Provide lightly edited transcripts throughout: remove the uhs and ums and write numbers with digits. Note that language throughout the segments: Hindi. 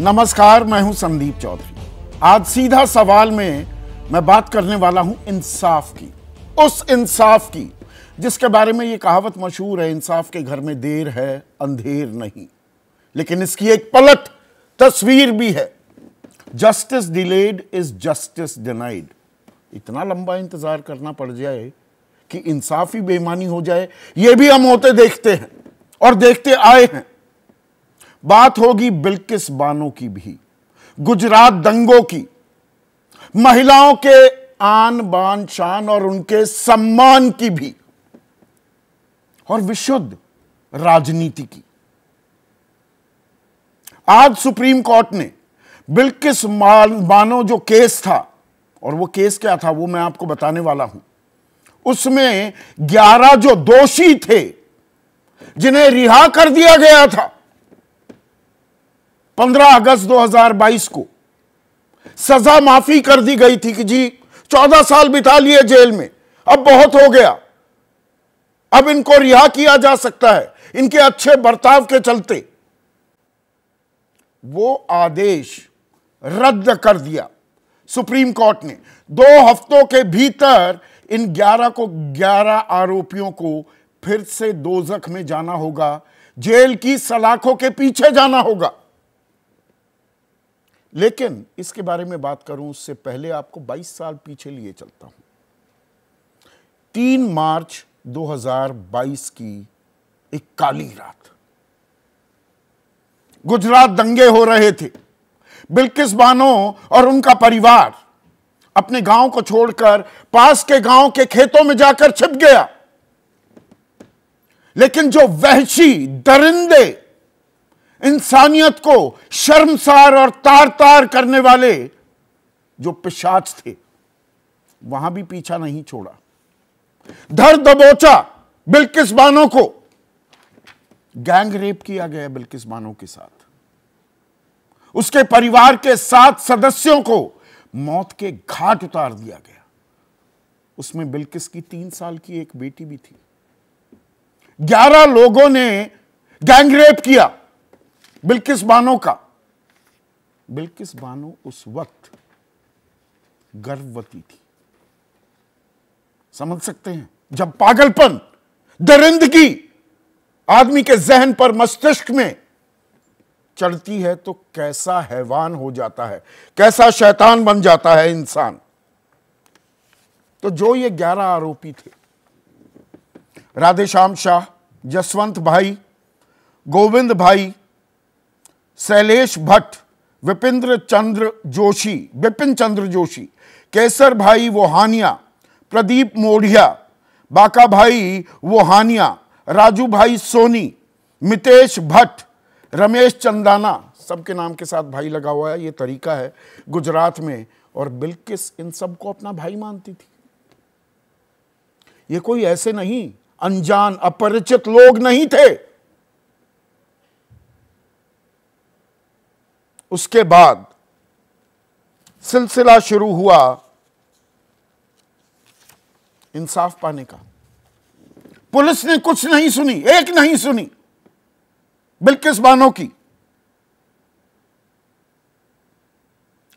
नमस्कार, मैं हूं संदीप चौधरी। आज सीधा सवाल में मैं बात करने वाला हूं इंसाफ की, उस इंसाफ की जिसके बारे में ये कहावत मशहूर है, इंसाफ के घर में देर है अंधेर नहीं। लेकिन इसकी एक पलट तस्वीर भी है, justice delayed is justice denied. इतना लंबा इंतजार करना पड़ जाए कि इंसाफ ही बेईमानी हो जाए, ये भी हम होते देखते हैं और देखते आए हैं। बात होगी बिल्किस बानो की भी, गुजरात दंगों की, महिलाओं के आन बान शान और उनके सम्मान की भी, और विशुद्ध राजनीति की। आज सुप्रीम कोर्ट ने बिल्किस बानो जो केस था, और वो केस क्या था वो मैं आपको बताने वाला हूं, उसमें 11 जो दोषी थे जिन्हें रिहा कर दिया गया था 15 अगस्त 2022 को, सजा माफी कर दी गई थी कि जी 14 साल बिता लिए जेल में, अब बहुत हो गया, अब इनको रिहा किया जा सकता है इनके अच्छे बर्ताव के चलते। वो आदेश रद्द कर दिया सुप्रीम कोर्ट ने। 2 हफ्तों के भीतर इन 11 आरोपियों को फिर से दोजख में जाना होगा, जेल की सलाखों के पीछे जाना होगा। लेकिन इसके बारे में बात करूं उससे पहले आपको 22 साल पीछे लिए चलता हूं। 3 मार्च 2022 की एक काली रात, गुजरात दंगे हो रहे थे। बिल्किस बानो और उनका परिवार अपने गांव को छोड़कर पास के गांव के खेतों में जाकर छिप गया। लेकिन जो वहशी दरिंदे इंसानियत को शर्मसार और तार तार करने वाले जो पिशाच थे, वहां भी पीछा नहीं छोड़ा। धर दबोचा बिल्किस बानो को, गैंग रेप किया गया बिल्किस बानो के साथ। उसके परिवार के 7 सदस्यों को मौत के घाट उतार दिया गया। उसमें बिल्किस की 3 साल की एक बेटी भी थी। 11 लोगों ने गैंग रेप किया बिल्किस बानो का। बिल्किस बानो उस वक्त गर्भवती थी। समझ सकते हैं, जब पागलपन, दरिंदगी आदमी के जहन पर, मस्तिष्क में चढ़ती है तो कैसा हैवान हो जाता है, कैसा शैतान बन जाता है इंसान। तो जो ये 11 आरोपी थे, राधेश्याम शाह, जसवंत भाई, गोविंद भाई, शैलेश भट्ट, विपिन चंद्र जोशी, केसर भाई वोहानिया, प्रदीप मोढ़िया, बाका भाई वोहानिया, राजू भाई सोनी, मितेश भट्ट, रमेश चंदाना, सबके नाम के साथ भाई लगा हुआ है, ये तरीका है गुजरात में। और बिल्किस इन सबको अपना भाई मानती थी। ये कोई ऐसे नहीं अनजान अपरिचित लोग नहीं थे। उसके बाद सिलसिला शुरू हुआ इंसाफ पाने का। पुलिस ने कुछ नहीं सुनी, एक नहीं सुनी बिल्किस बानो की।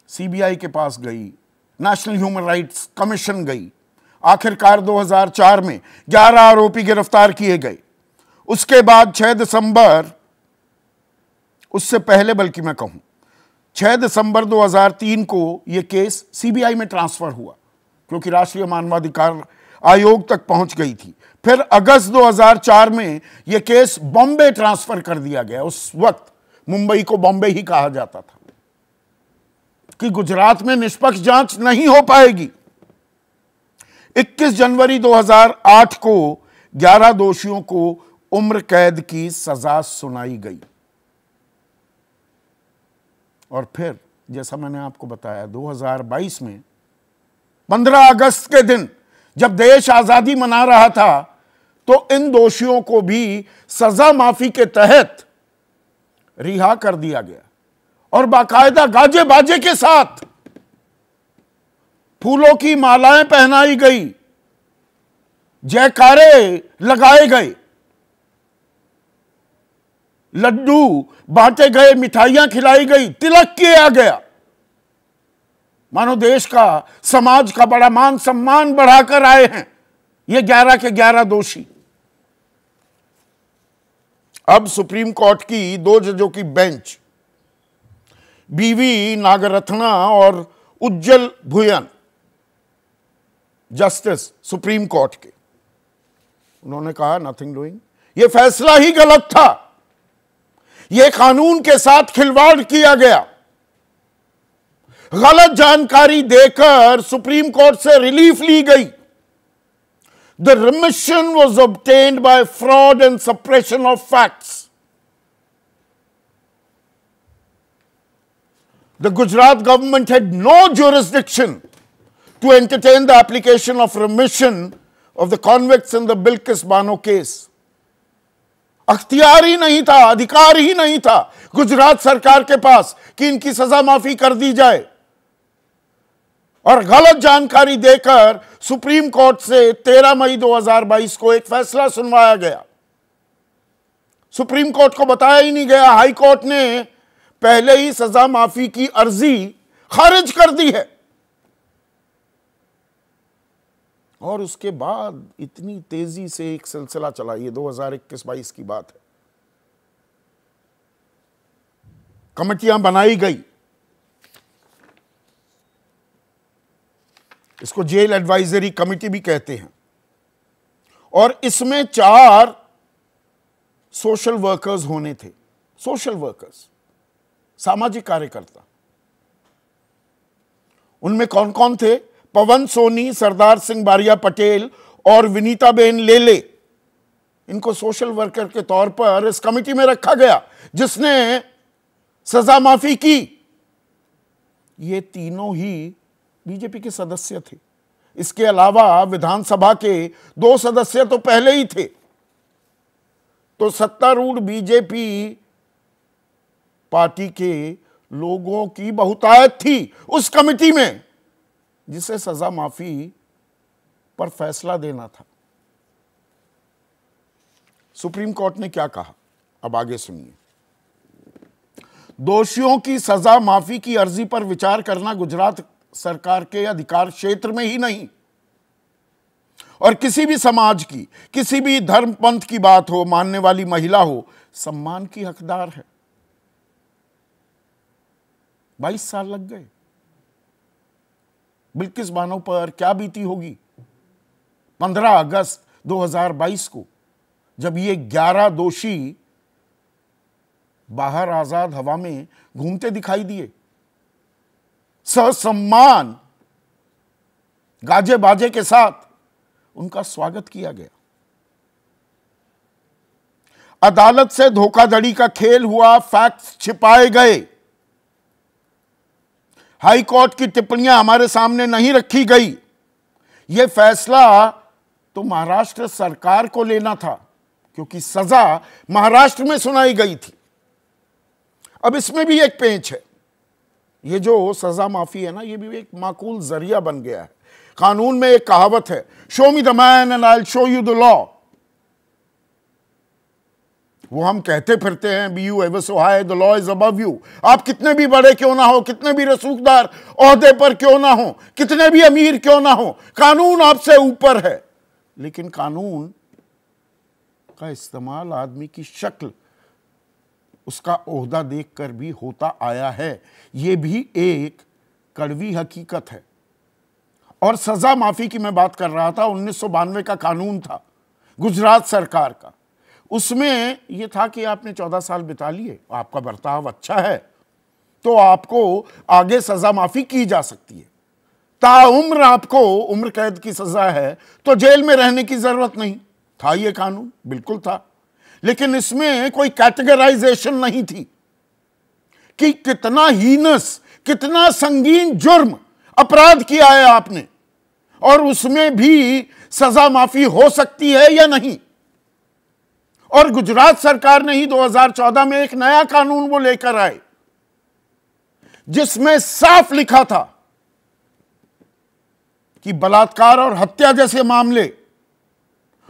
सीबीआई के पास गई, नेशनल ह्यूमन राइट्स कमीशन गई। आखिरकार 2004 में 11 आरोपी गिरफ्तार किए गए। उसके बाद 6 दिसंबर, उससे पहले बल्कि मैं कहूं 6 दिसंबर 2003 को यह केस सीबीआई में ट्रांसफर हुआ, क्योंकि राष्ट्रीय मानवाधिकार आयोग तक पहुंच गई थी। फिर अगस्त 2004 में यह केस बॉम्बे ट्रांसफर कर दिया गया। उस वक्त मुंबई को बॉम्बे ही कहा जाता था कि गुजरात में निष्पक्ष जांच नहीं हो पाएगी। 21 जनवरी 2008 को 11 दोषियों को उम्र कैद की सजा सुनाई गई। और फिर जैसा मैंने आपको बताया 2022 में 15 अगस्त के दिन जब देश आजादी मना रहा था, तो इन दोषियों को भी सजा माफी के तहत रिहा कर दिया गया और बाकायदा गाजे बाजे के साथ फूलों की मालाएं पहनाई गई, जयकारे लगाए गए। लड्डू बांटे गए, मिठाइयां खिलाई गई, तिलक किया गया, मानो देश का, समाज का बड़ा मान सम्मान बढ़ाकर आए हैं ये 11 के 11 दोषी। अब सुप्रीम कोर्ट की 2 जजों की बेंच, बीवी नागरत्ना और उज्जवल भुयन, जस्टिस सुप्रीम कोर्ट के, उन्होंने कहा नथिंग डूइंग, यह फैसला ही गलत था, यह कानून के साथ खिलवाड़ किया गया, गलत जानकारी देकर सुप्रीम कोर्ट से रिलीफ ली गई। The remission was obtained by fraud and suppression of facts. The Gujarat government had no jurisdiction to entertain the application of remission of the convicts in the Bilkis Bano case. अख्तियार ही नहीं था, अधिकार ही नहीं था गुजरात सरकार के पास कि इनकी सजा माफी कर दी जाए, और गलत जानकारी देकर सुप्रीम कोर्ट से 13 मई 2022 को एक फैसला सुनवाया गया। सुप्रीम कोर्ट को बताया ही नहीं गया, हाई कोर्ट ने पहले ही सजा माफी की अर्जी खारिज कर दी है, और उसके बाद इतनी तेजी से एक सिलसिला चला। ये 2021-22 की बात है। कमेटियां बनाई गई, इसको जेल एडवाइजरी कमेटी भी कहते हैं, और इसमें 4 सोशल वर्कर्स होने थे। सोशल वर्कर्स, सामाजिक कार्यकर्ता। उनमें कौन कौन थे? पवन सोनी, सरदार सिंह बारिया पटेल और विनीताबेन लेले। इनको सोशल वर्कर के तौर पर इस कमेटी में रखा गया जिसने सजा माफी की। ये तीनों ही बीजेपी के सदस्य थे। इसके अलावा विधानसभा के 2 सदस्य तो पहले ही थे। तो सत्तारूढ़ बीजेपी पार्टी के लोगों की बहुतायत थी उस कमेटी में जिसे सजा माफी पर फैसला देना था। सुप्रीम कोर्ट ने क्या कहा, अब आगे सुनिए। दोषियों की सजा माफी की अर्जी पर विचार करना गुजरात सरकार के अधिकार क्षेत्र में ही नहीं, और किसी भी समाज की, किसी भी धर्म पंथ की बात हो, मानने वाली महिला हो, सम्मान की हकदार है। 22 साल लग गए। बिल्किस बानो पर क्या बीती होगी 15 अगस्त 2022 को, जब ये 11 दोषी बाहर आजाद हवा में घूमते दिखाई दिए। ससम्मान गाजे बाजे के साथ उनका स्वागत किया गया। अदालत से धोखाधड़ी का खेल हुआ, फैक्ट्स छिपाए गए, हाई कोर्ट की टिप्पणियां हमारे सामने नहीं रखी गई। यह फैसला तो महाराष्ट्र सरकार को लेना था क्योंकि सजा महाराष्ट्र में सुनाई गई थी। अब इसमें भी एक पेंच है। ये जो सजा माफी है ना, ये भी एक माकूल जरिया बन गया है। कानून में एक कहावत है, show me the man and I will show you the law. वो हम कहते फिरते हैं, be you ever so high the law is above you. आप कितने भी बड़े क्यों ना हो, कितने भी रसूखदार ओहदे पर क्यों ना हो, कितने भी अमीर क्यों ना हो, कानून आपसे ऊपर है। लेकिन कानून का इस्तेमाल आदमी की शक्ल, उसका ओहदा देखकर भी होता आया है। यह भी एक कड़वी हकीकत है। और सजा माफी की मैं बात कर रहा था, 1992 का कानून था गुजरात सरकार का। उसमें यह था कि आपने 14 साल बिता लिए, आपका बर्ताव अच्छा है तो आपको आगे सजा माफी की जा सकती है। ताउम्र आपको उम्र कैद की सजा है तो जेल में रहने की जरूरत नहीं था। यह कानून बिल्कुल था, लेकिन इसमें कोई कैटेगराइजेशन नहीं थी कि कितना हीनस, कितना संगीन जुर्म, अपराध किया है आपने और उसमें भी सजा माफी हो सकती है या नहीं। और गुजरात सरकार ने ही 2014 में एक नया कानून वो लेकर आए जिसमें साफ लिखा था कि बलात्कार और हत्या जैसे मामले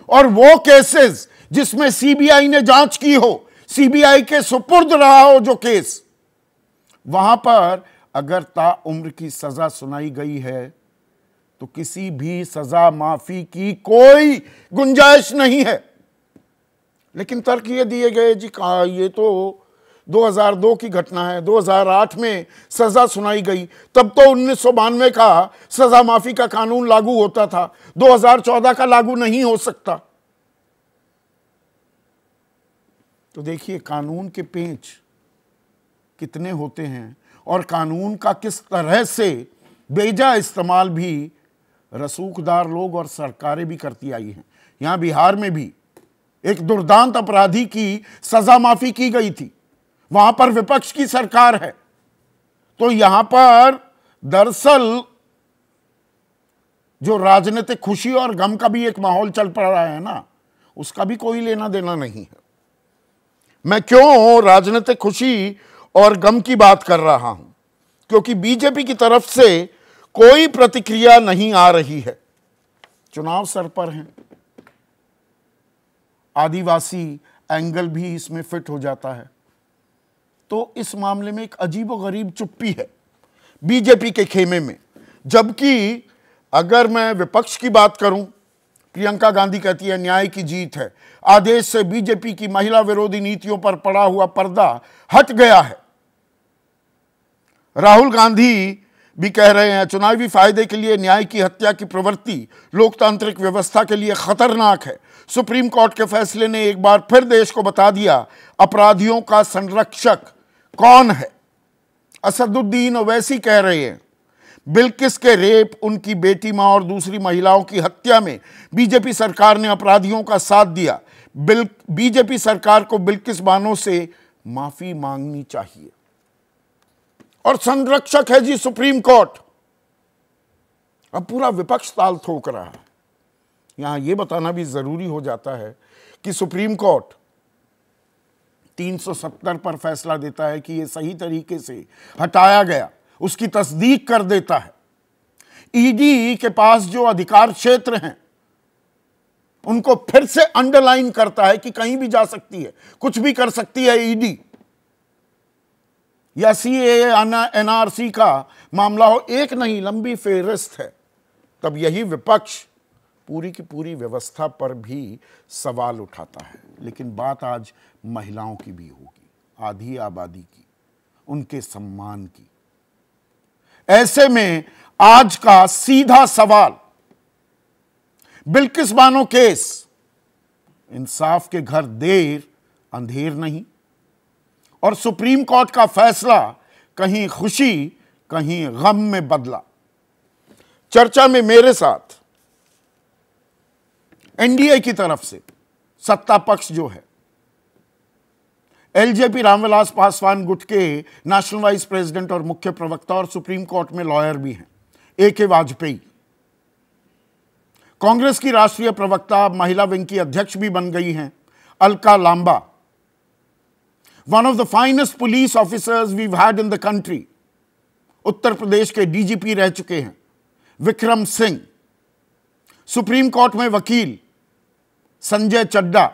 और वो केसेस जिसमें सीबीआई ने जांच की हो, सीबीआई के सुपुर्द रहा हो जो केस, वहां पर अगर ताउम्र की सजा सुनाई गई है तो किसी भी सजा माफी की कोई गुंजाइश नहीं है। लेकिन तर्क ये दिए गए जी कहा ये तो 2002 की घटना है, 2008 में सजा सुनाई गई, तब तो 1992 का सजा माफी का कानून लागू होता था, 2014 का लागू नहीं हो सकता। तो देखिए कानून के पेंच कितने होते हैं और कानून का किस तरह से बेजा इस्तेमाल भी रसूखदार लोग और सरकारें भी करती आई हैं। यहां बिहार में भी एक दुर्दांत अपराधी की सजा माफी की गई थी, वहां पर विपक्ष की सरकार है। तो यहां पर दरअसल जो राजनीतिक खुशी और गम का भी एक माहौल चल पड़ रहा है ना, उसका भी कोई लेना देना नहीं है। मैं क्यों राजनीतिक खुशी और गम की बात कर रहा हूं? क्योंकि बीजेपी की तरफ से कोई प्रतिक्रिया नहीं आ रही है। चुनाव सर पर हैं, आदिवासी एंगल भी इसमें फिट हो जाता है। तो इस मामले में एक अजीबोगरीब चुप्पी है बीजेपी के खेमे में। जबकि अगर मैं विपक्ष की बात करूं, प्रियंका गांधी कहती है न्याय की जीत है, आदेश से बीजेपी की महिला विरोधी नीतियों पर पड़ा हुआ पर्दा हट गया है। राहुल गांधी भी कह रहे हैं चुनावी फायदे के लिए न्याय की हत्या की प्रवृत्ति लोकतांत्रिक व्यवस्था के लिए खतरनाक है। सुप्रीम कोर्ट के फैसले ने एक बार फिर देश को बता दिया अपराधियों का संरक्षक कौन है। असदुद्दीन ओवैसी कह रहे हैं बिल्किस के रेप, उनकी बेटी मां और दूसरी महिलाओं की हत्या में बीजेपी सरकार ने अपराधियों का साथ दिया। बीजेपी सरकार को बिल्किस बानो से माफी मांगनी चाहिए। और संरक्षक है जी सुप्रीम कोर्ट। अब पूरा विपक्ष ताल ठोक रहा है। यहां यह बताना भी जरूरी हो जाता है कि सुप्रीम कोर्ट 370 पर फैसला देता है कि यह सही तरीके से हटाया गया, उसकी तस्दीक कर देता है। ईडी के पास जो अधिकार क्षेत्र हैं उनको फिर से अंडरलाइन करता है कि कहीं भी जा सकती है, कुछ भी कर सकती है ईडी। या सीएए एनआरसी का मामला हो, एक नहीं लंबी फेहरिस्त है। तब यही विपक्ष पूरी की पूरी व्यवस्था पर भी सवाल उठाता है। लेकिन बात आज महिलाओं की भी होगी, आधी आबादी की, उनके सम्मान की। ऐसे में आज का सीधा सवाल, बिल्किस बानो केस, इंसाफ के घर देर अंधेर नहीं। और सुप्रीम कोर्ट का फैसला कहीं खुशी कहीं गम में बदला। चर्चा में मेरे साथ एनडीए की तरफ से सत्ता पक्ष जो है, एलजेपी रामविलास पासवान गुट के नेशनल वाइस प्रेसिडेंट और मुख्य प्रवक्ता और सुप्रीम कोर्ट में लॉयर भी हैं, एके वाजपेयी। कांग्रेस की राष्ट्रीय प्रवक्ता, महिला विंग की अध्यक्ष भी बन गई हैं, Alka Lamba. One of the finest police officers we've had in the country, Uttar Pradesh के डीजीपी रह चुके हैं, विक्रम सिंह। सुप्रीम कोर्ट में वकील Sanjay Chadda.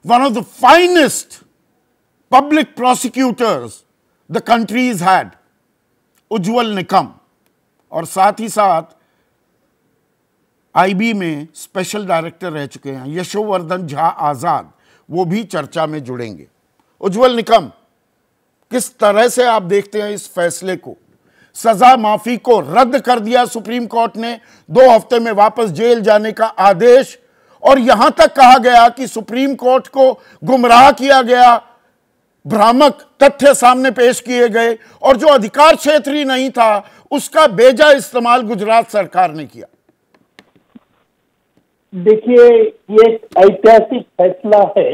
One of the finest public prosecutors the country's had, Ujjwal Nikam. और साथ ही साथ आईबी में स्पेशल डायरेक्टर रह चुके हैं यशोवर्धन झा आजाद, वो भी चर्चा में जुड़ेंगे। उज्जवल निकम, किस तरह से आप देखते हैं इस फैसले को? सजा माफी को रद्द कर दिया सुप्रीम कोर्ट ने, 2 हफ्ते में वापस जेल जाने का आदेश, और यहां तक कहा गया कि सुप्रीम कोर्ट को गुमराह किया गया, भ्रामक तथ्य सामने पेश किए गए, और जो अधिकार क्षेत्र ही नहीं था उसका बेजा इस्तेमाल गुजरात सरकार ने किया। देखिए, ये एक ऐतिहासिक फैसला है।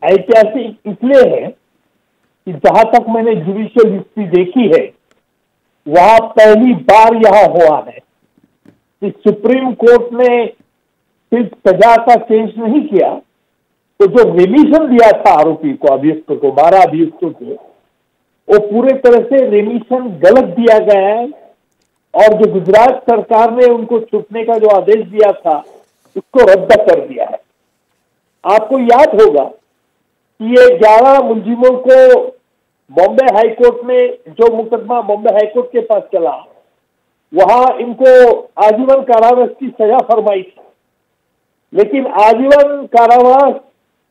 ऐतिहासिक इसलिए है कि जहां तक मैंने जुडिशियल हिस्ट्री देखी है, वहां पहली बार यह हुआ है कि सुप्रीम कोर्ट ने सिर्फ सजा का चेंज नहीं किया, तो जो रेमिशन दिया था आरोपी को, अभियुक्त को, 12 अभियुक्तों को, वो पूरे तरह से रेमिशन गलत दिया गया है। और जो गुजरात सरकार ने उनको छूटने का जो आदेश दिया था, उसको रद्द कर दिया है। आपको याद होगा कि ये 11 मुलजिमों को बॉम्बे हाई कोर्ट में, जो मुकदमा बॉम्बे हाई कोर्ट के पास चला, वहां इनको आजीवन कारावास की सजा फरमाई थी। लेकिन आजीवन कारावास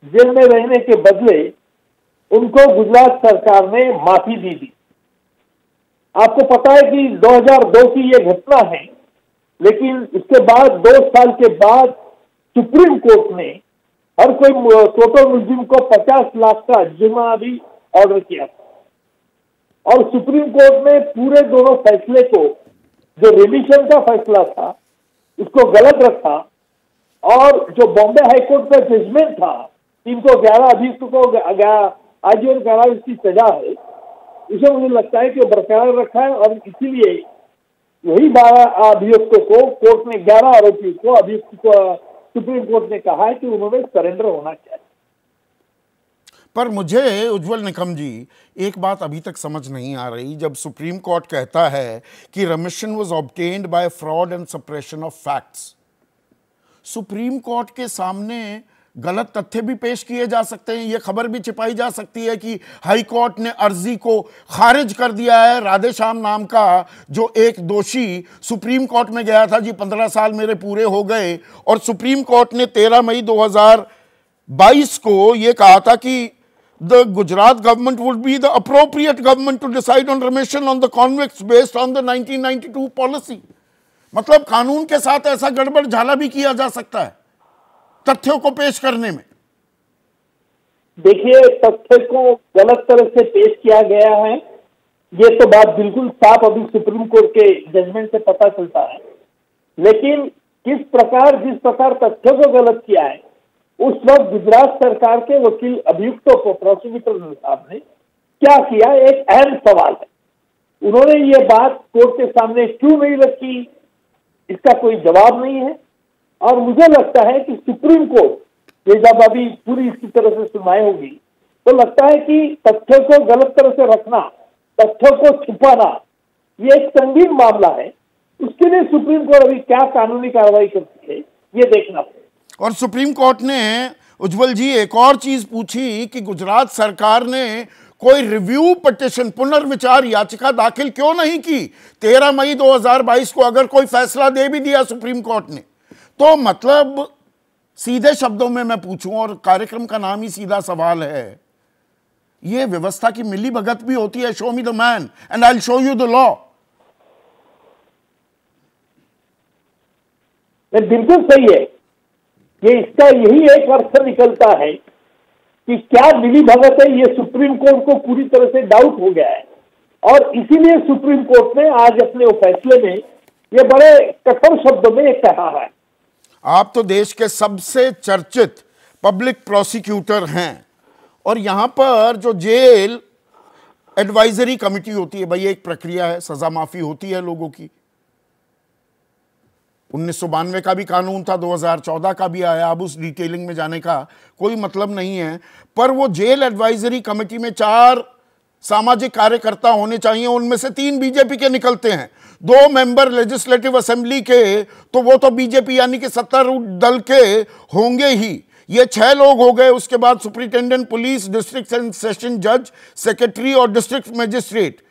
जेल में रहने के बदले उनको गुजरात सरकार ने माफी दी थी। आपको पता है कि 2002 की ये घटना है, लेकिन उसके बाद 2 साल के बाद सुप्रीम कोर्ट ने हर कोई टोटल मुलजिम को 50 लाख का जुर्माना भी ऑर्डर किया था। और सुप्रीम कोर्ट ने पूरे दोनों फैसले को, जो रिमिशन का फैसला था, उसको गलत रखा, और जो बॉम्बे हाईकोर्ट का जजमेंट था, 311 अभियुक्तों को आजीवन कारावास की सजा है, इसे मुझे लगता है कि बरकरार रखा है। और इसीलिए वही 12 अभियुक्तों को कोर्ट ने, 11 आरोपियों को, अभियुक्त को सुप्रीम कोर्ट ने कहा है कि उन्होंने सरेंडर होना चाहिए। पर मुझे उज्जवल निकम जी एक बात अभी तक समझ नहीं आ रही। जब सुप्रीम कोर्ट कहता है कि रेमिशन was obtained by fraud and suppression of facts, supreme court के सामने गलत तथ्य भी पेश किए जा सकते हैं। यह खबर भी छिपाई जा सकती है कि हाई कोर्ट ने अर्जी को खारिज कर दिया है। राधेश्याम नाम का जो एक दोषी सुप्रीम कोर्ट में गया था, जी 15 साल मेरे पूरे हो गए, और सुप्रीम कोर्ट ने 13 मई 2022 को यह कहा था कि the Gujarat government would be the appropriate government to decide on remission on the convicts based on the 1992 policy। मतलब कानून के साथ ऐसा गड़बड़ झाला भी किया जा सकता है तथ्यों को पेश करने में। देखिए, तथ्य को गलत तरह से पेश किया गया है, ये तो बात बिल्कुल साफ अभी सुप्रीम कोर्ट के जजमेंट से पता चलता है। लेकिन जिस प्रकार तथ्यों को गलत किया है, उस वक्त गुजरात सरकार के वकील अभियुक्तों को, प्रोसिक्यूटर साहब ने क्या किया, एक अहम सवाल है। उन्होंने ये बात कोर्ट के सामने क्यों नहीं रखी, इसका कोई जवाब नहीं है। और मुझे लगता है कि सुप्रीम कोर्ट ये जब अभी पूरी इसकी तरह से सुनवाई होगी, तो लगता है कि तथ्यों को गलत तरह से रखना, तथ्यों को छुपाना, ये एक संगीन मामला है। उसके लिए सुप्रीम कोर्ट अभी क्या कानूनी कार्रवाई करती है, ये देखना पड़ेगा। और सुप्रीम कोर्ट ने, उज्जवल जी, एक और चीज पूछी कि गुजरात सरकार ने कोई रिव्यू पिटिशन, पुनर्विचार याचिका दाखिल क्यों नहीं की। 13 मई 2022 को अगर कोई फैसला दे भी दिया सुप्रीम कोर्ट ने, तो मतलब सीधे शब्दों में मैं पूछूं, और कार्यक्रम का नाम ही सीधा सवाल है, यह व्यवस्था की मिली भगत भी होती है। Show me the man and I will show you the law. बिल्कुल सही है कि इसका यही एक अर्थ निकलता है कि क्या मिली भगत है, ये सुप्रीम कोर्ट को पूरी तरह से डाउट हो गया है। और इसीलिए सुप्रीम कोर्ट ने आज अपने फैसले में ये बड़े कठोर शब्दों में कहा है। आप तो देश के सबसे चर्चित पब्लिक प्रोसिक्यूटर हैं, और यहां पर जो जेल एडवाइजरी कमेटी होती है, भाई एक प्रक्रिया है, सजा माफी होती है लोगों की। 1992 का भी कानून था, 2014 का भी आया, अब उस डिटेलिंग में जाने का कोई मतलब नहीं है। पर वो जेल एडवाइजरी कमेटी में 4 सामाजिक कार्यकर्ता होने चाहिए, उनमें से 3 बीजेपी के निकलते हैं, 2 मेंबर लेजिस्लेटिव असेंबली के, तो वो तो बीजेपी यानी कि सत्तारूढ़ दल के होंगे ही। ये 6 लोग हो गए। उसके बाद superintendent police, district and session जज, सेक्रेटरी और डिस्ट्रिक्ट मजिस्ट्रेट,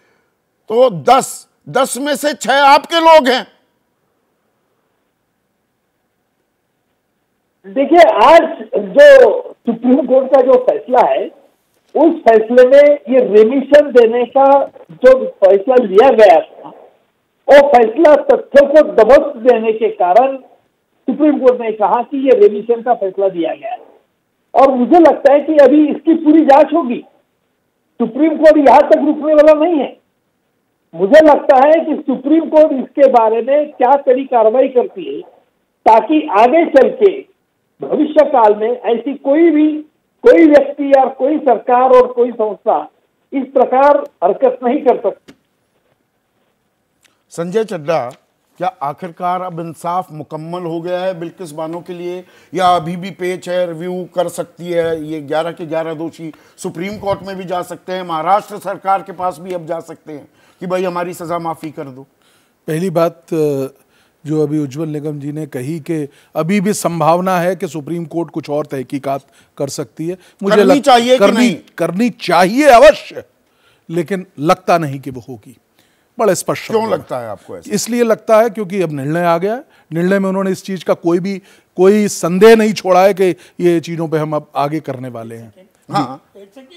तो 10 में से 6 आपके लोग हैं। देखिए, आज जो सुप्रीम कोर्ट का जो फैसला है, उस फैसले में ये रेमिशन देने का जो फैसला लिया गया था, वो फैसला तथ्यों को दबोच देने के कारण सुप्रीम कोर्ट ने कहा कि ये रेमिशन का फैसला दिया गया है। और मुझे लगता है कि अभी इसकी पूरी जांच होगी। सुप्रीम कोर्ट यहां तक रुकने वाला नहीं है। मुझे लगता है कि सुप्रीम कोर्ट इसके बारे में क्या कड़ी कार्रवाई करती है, ताकि आगे चल के भविष्य काल में ऐसी कोई व्यक्ति या कोई सरकार और कोई संस्था इस प्रकार हरकत नहीं कर सकती। संजय चड्ढा, क्या आखिरकार अब इंसाफ मुकम्मल हो गया है बिल्किस बानो के लिए, या अभी भी पेच है, रिव्यू कर सकती है? ये 11 के 11 दोषी सुप्रीम कोर्ट में भी जा सकते हैं, महाराष्ट्र सरकार के पास भी अब जा सकते हैं कि भाई हमारी सजा माफी कर दो। पहली बात, जो अभी उज्जवल निगम जी ने कही कि अभी भी संभावना है कि सुप्रीम कोर्ट कुछ और तहकीकात कर सकती है। मुझे करनी चाहिए कि नहीं? करनी चाहिए अवश्य, लेकिन लगता नहीं कि वो होगी। बड़े स्पष्ट क्यों लगता है आपको ऐसा? इसलिए लगता है क्योंकि अब निर्णय आ गया है। निर्णय में उन्होंने इस चीज का कोई संदेह नहीं छोड़ा है कि ये चीजों पे हम अब आगे करने वाले हैं। हाँ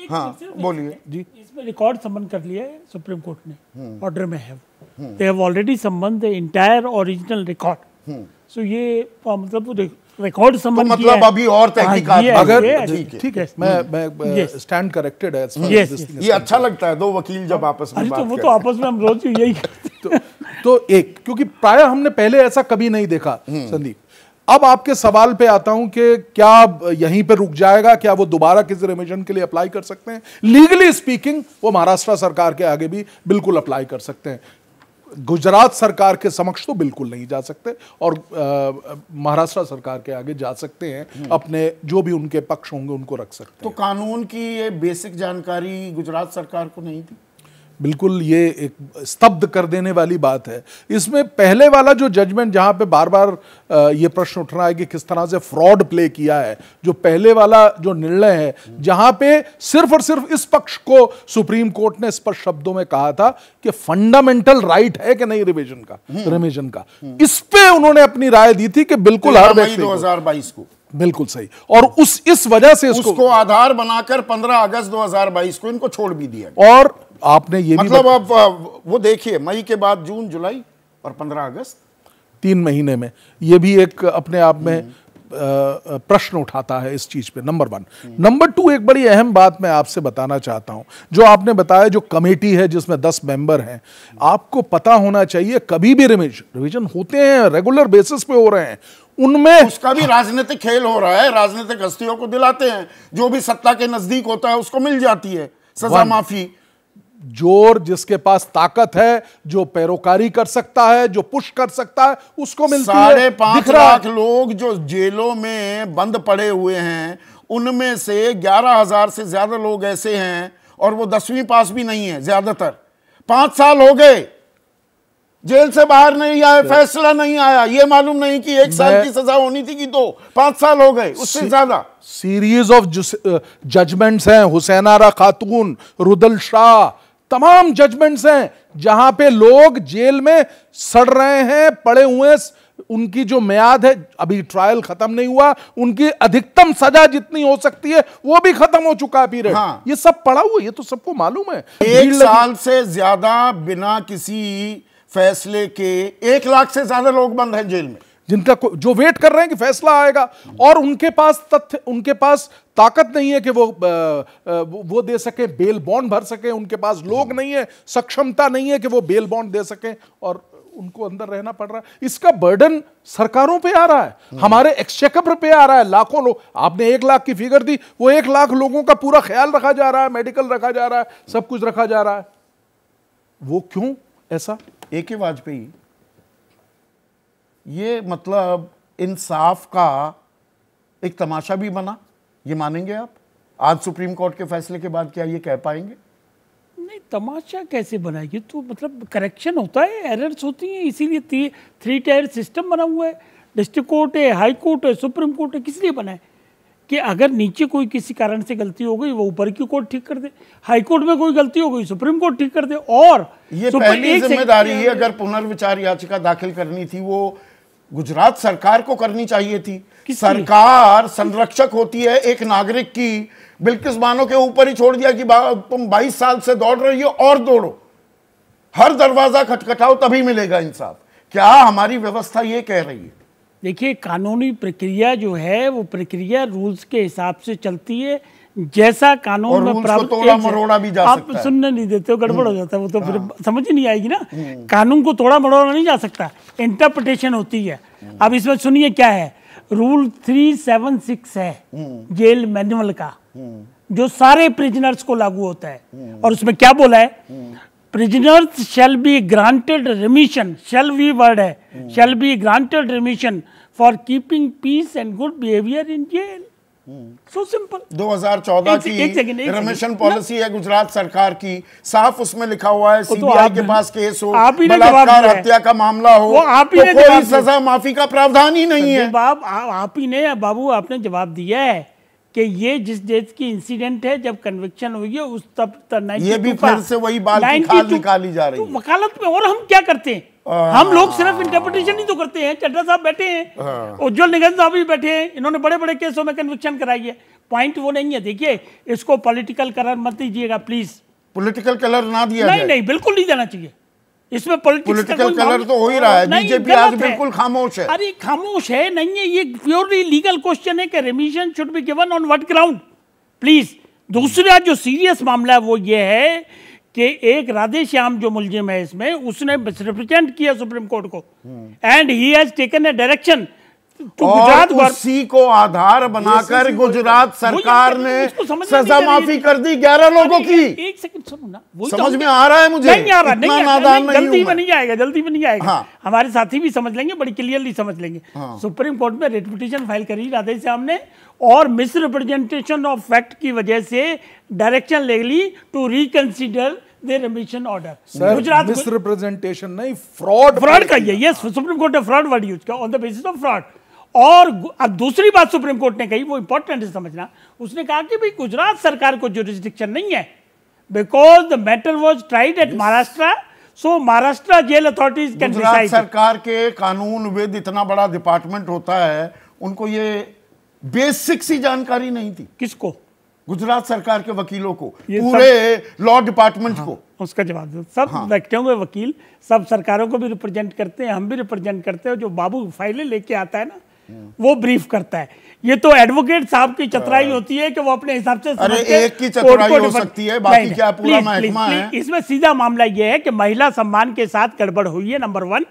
हाँ, बोलिए जी। इसमें रिकॉर्ड समन कर लिया है सुप्रीम कोर्ट ने, ऑर्डर में है। They have already summon the entire original record. So ये मतलब रिकॉर्ड समन तो मतलब अभी और तहकीकात अगर ठीक है, मैं स्टैंड करेक्टेड है। ये अच्छा लगता है दो वकील जब आपस में बात तो वो तो आपस में हम रोज यही करते तो एक, क्योंकि प्राय हमने पहले ऐसा कभी नहीं देखा संदीप। अब आपके सवाल पे आता हूं कि क्या यहीं पे रुक जाएगा, क्या वो दोबारा किसी रिविजन के लिए अप्लाई कर सकते हैं? लीगली स्पीकिंग वो महाराष्ट्र सरकार के आगे भी बिल्कुल अप्लाई कर सकते हैं। गुजरात सरकार के समक्ष तो बिल्कुल नहीं जा सकते, और महाराष्ट्र सरकार के आगे जा सकते हैं, अपने जो भी उनके पक्ष होंगे उनको रख सकते हैं। तो कानून की ये बेसिक जानकारी गुजरात सरकार को नहीं थी? बिल्कुल, ये एक स्तब्ध कर देने वाली बात है। इसमें पहले वाला जो जजमेंट, जहां पे बार बार ये प्रश्न उठ रहा है कि किस तरह से फ्रॉड प्ले किया है, जो पहले वाला जो निर्णय है, जहां पे सिर्फ और सिर्फ इस पक्ष को सुप्रीम कोर्ट ने स्पष्ट शब्दों में कहा था कि फंडामेंटल राइट है कि नहीं रिविजन का, इस पे उन्होंने अपनी राय दी थी कि बिल्कुल हर व्यक्ति 2022 को। बिल्कुल सही, और इस वजह से उसको आधार बनाकर 15 अगस्त 2022 को इनको छोड़ भी दिया। और आपने ये मतलब अब वो देखिए, मई के बाद जून, जुलाई और 15 अगस्त 3 महीने में, ये भी एक अपने आप में प्रश्न उठाता है इस चीज पे। नंबर 1। नंबर 2, एक बड़ी अहम बात मैं आपसे बताना चाहता हूं। जो आपने बताया, जो कमेटी है जिसमें 10 मेंबर हैं, आपको पता होना चाहिए कभी भी रिविजन होते हैं, रेगुलर बेसिस पे हो रहे हैं, उनमें उसका भी राजनीतिक खेल हो रहा है। राजनीतिक हस्तियों को दिलाते हैं, जो भी सत्ता के नजदीक होता है उसको मिल जाती है सजा माफी। जोर जिसके पास ताकत है, जो पैरोकारी कर सकता है, जो पुश कर सकता है, उसको मिलती है। 5.5 लाख लोग जो जेलों में बंद पड़े हुए हैं, उनमें से 11,000 से ज्यादा लोग ऐसे हैं, और वो 10वीं पास भी नहीं है ज्यादातर। 5 साल हो गए जेल से बाहर नहीं आए, फैसला नहीं आया। ये मालूम नहीं कि 1 साल की सजा होनी थी कि 2, 5 साल हो गए, उससे ज्यादा। सीरीज ऑफ जजमेंट्स हैं, हुसैनारा खातून, रुदल शाह, तमाम जजमेंट्स हैं जहां पे लोग जेल में सड़ रहे हैं, पड़े हुए। उनकी जो मियाद है, अभी ट्रायल खत्म नहीं हुआ, उनकी अधिकतम सजा जितनी हो सकती है वो भी खत्म हो चुका है पीरियड। हाँ। ये सब पड़ा हुआ, ये तो सबको मालूम है। 1 साल से ज्यादा बिना किसी फैसले के 1 लाख से ज्यादा लोग बंद हैं जेल में, जिनका जो वेट कर रहे हैं कि फैसला आएगा, और उनके पास तथ्य, उनके पास ताकत नहीं है कि वो दे सके, बेल बॉन्ड भर सके। उनके पास लोग नहीं है, सक्षमता नहीं है कि वो बेल बॉन्ड दे सके, और उनको अंदर रहना पड़ रहा है। इसका बर्डन सरकारों पे आ रहा है, हमारे एक्सचेकर पे आ रहा है। लाखों लोग, आपने 1 लाख की फिगर दी, वो 1 लाख लोगों का पूरा ख्याल रखा जा रहा है, मेडिकल रखा जा रहा है, सब कुछ रखा जा रहा है। वो क्यों ऐसा? AK वाजपेयी, ये मतलब इंसाफ का एक तमाशा भी बना, ये मानेंगे आप? आज सुप्रीम कोर्ट के फैसले के बाद क्या ये कह पाएंगे? नहीं, तमाशा कैसे बनाएगी? तो मतलब करेक्शन होता है, एरर्स होती हैं, इसीलिए 3 टायर सिस्टम बना हुआ है। डिस्ट्रिक्ट कोर्ट है, हाई कोर्ट है, सुप्रीम कोर्ट है। किस लिए बना है? कि अगर नीचे कोई किसी कारण से गलती हो गई, वो ऊपर की कोर्ट ठीक कर दे। हाई कोर्ट में कोई गलती हो गई, सुप्रीम कोर्ट ठीक कर दे। और ये पहली जिम्मेदारी है, अगर पुनर्विचार याचिका दाखिल करनी थी, वो गुजरात सरकार को करनी चाहिए थी। सरकार संरक्षक होती है एक नागरिक की। बिल्किस बानो के ऊपर ही छोड़ दिया कि तुम 22 साल से दौड़ रही हो और दौड़ो, हर दरवाजा खटखटाओ तभी मिलेगा इंसाफ। क्या हमारी व्यवस्था ये कह रही है? देखिए, कानूनी प्रक्रिया जो है वो प्रक्रिया रूल्स के हिसाब से चलती है। जैसा कानून में तोड़ा मरोड़ा भी जा सकता है। आप सुनने नहीं देते हो, गड़बड़ हो जाता है, वो तो फिर समझ ही नहीं आएगी ना। कानून को तोड़ा मरोड़ा नहीं जा सकता, इंटरप्रिटेशन होती है। अब इसमें सुनिए क्या है, रूल 376 है जेल मैनुअल का, जो सारे प्रिजनर्स को लागू होता है। और उसमें क्या बोला है? Prisoners shall be granted remission, shall भी वर्ड है, shall be granted remission for keeping peace and good behaviour in jail. So simple. 2014 की रमेशन पॉलिसी है गुजरात सरकार की, साफ उसमें लिखा हुआ है सीबीआई के पास केस हो, बलात्कार हत्या का मामला हो तो कोई सजा माफी का प्रावधान ही नहीं है। आप ही ने बाबू आपने जवाब दिया है कि ये जिस डेट की इंसिडेंट है जब कन्विक्शन हुई है उस तब ये भी फिर से वही बाल की खाल निकाली जा रही है वकालत में। और हम क्या करते हैं, हम लोग सिर्फ इंटरप्रिटेशन ही तो करते हैं। चड्ढा साहब बैठे हैं, उज्जवल निगम साहब भी बैठे हैं, इन्होंने बड़े बड़े केसों में कन्विक्शन कराई है। पॉइंट वो नहीं है। देखिए, इसको पॉलिटिकल कलर मत दीजिएगा प्लीज। पॉलिटिकल कलर ना दिया नहीं नहीं, बिल्कुल नहीं देना चाहिए। इसमें पॉलिटिकल कलर तो हो ही रहा है। बीजेपी आज बिल्कुल खामोश है। अरे खामोश है नहीं है, ये प्योरली लीगल क्वेश्चन है कि रेमिशन should be given on what ground, please. दूसरा जो सीरियस मामला है वो ये है कि एक राधे श्याम जो मुलजिम है इसमें, उसने रिप्रेजेंट किया सुप्रीम कोर्ट को and he has taken a direction और उसी को आधार बनाकर गुजरात सरकार ने सजा माफी कर दी 11 लोगों की। एक सेकंड सुनो ना, समझ में आ रहा है मुझे? नहीं आ रहा, जल्दी में नहीं आएगा, जल्दी में नहीं आएगा। हमारे साथी भी समझ लेंगे, बड़ी क्लियरली समझ लेंगे। सुप्रीम कोर्ट में रिट पिटीशन फाइल करी राधे श्याम ने और मिस रिप्रेजेंटेशन ऑफ फैक्ट की वजह से डायरेक्शन ले ली to reconsider the remission order. Gujarat misrepresentation नहीं, फ्रॉड का ये सुप्रीम कोर्ट ने फ्रॉड वर्ड यूज किया on the basis of fraud. और अब दूसरी बात सुप्रीम कोर्ट ने कही, वो इंपॉर्टेंट है समझना, उसने कहा कि भाई गुजरात सरकार को जुरिस्डिक्शन नहीं है because the matter was tried at Maharashtra, so Maharashtra jail authorities can decide. Gujarat सरकार के कानून विद इतना बड़ा डिपार्टमेंट होता है, उनको ये बेसिक सी जानकारी नहीं थी। किसको? गुजरात सरकार के वकीलों को, पूरे लॉ डिपार्टमेंट को। उसका जवाब दो। सब बैठे हुए वकील सब सरकारों को भी रिप्रेजेंट करते हैं, हम भी रिप्रेजेंट करते हैं। जो बाबू फाइलें लेके आता है ना वो ब्रीफ करता है। ये तो एडवोकेट साहब की चतुराई होती है कि वो अपने हिसाब से अरे एक की चतुराई हो सकती है, बाकी क्या पूरा महकमा है। इसमें सीधा मामला ये है कि महिला सम्मान के साथ गड़बड़ हुई है, नंबर 1,